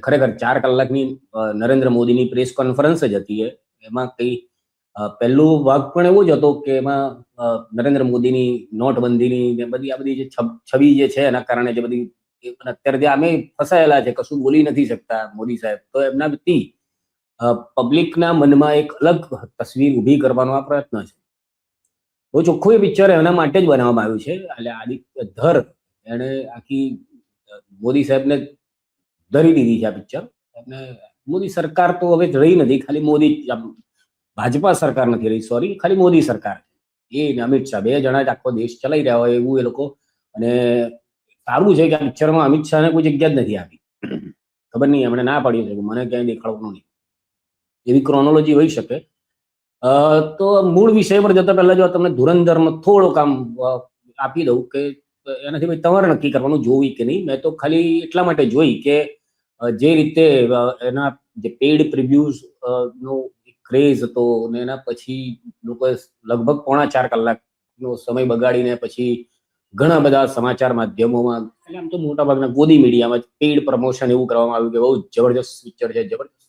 ખરેખર 4 કલાકની નરેન્દ્ર મોદીની પ્રેસ કોન્ફરન્સ જ હતી. એમાં કઈ પહેલું ભાગ પણ એવો જ હતો કે એમાં નરેન્દ્ર મોદીની નોટબંધીની ને બધી આ બધી જે છબી જે છે એના કારણે જે બધી અત્યારે જે અમે ફસાયેલા છે, કશું બોલી નથી શકતા મોદી સાહેબ, તો એમના વતી પબ્લિકના મનમાં એક અલગ તસવીર ઊભી કરવાનો આ પ્રયત્ન છે. બહુ ચોખ્ખું એ પિક્ચર એના માટે જ બનાવવામાં આવ્યું છે. એટલે આદિત્ય ધર એને આખી મોદી સાહેબને ધરી દીધી છે આ પિક્ચર. અને મોદી સરકાર તો હવે રહી નથી, ખાલી મોદી, ભાજપા સરકાર નથી રહી, સોરી, ખાલી મોદી સરકાર. એ અમિત શાહ, બે જણા જ આખો દેશ ચલાવી રહ્યા હોય એવું એ લોકો. અને સારું છે કે આ પિક્ચરમાં અમિત શાહને કોઈ જગ્યા જ નથી આપી. ખબર નહીં એમણે ના પાડી છે, મને ક્યાંય દેખાડવાનું નહીં, એવી ક્રોનોલોજી હોઈ શકે. તો મૂળ વિષય પર જતા પહેલા જો તમને ધુરંધરમાં થોડું કામ આપી દઉં કે એનાથી ભાઈ તમારે નક્કી કરવાનું જોવી કે નહીં. મેં તો ખાલી એટલા માટે જોઈ કે જે રીતે એના જે પેઇડ પ્રિવ્યુઝ નો ક્રેઝ હતો અને એના પછી લોકોએ લગભગ 3.5 કલાકનો સમય બગાડીને પછી ઘણા બધા સમાચાર માધ્યમોમાં, એટલે આમ તો મોટા ભાગના ગોદી મીડિયામાં પેઇડ પ્રમોશન એવું કરવામાં આવ્યું કે બહુ જબરજસ્ત પિક્ચર છે, જબરજસ્ત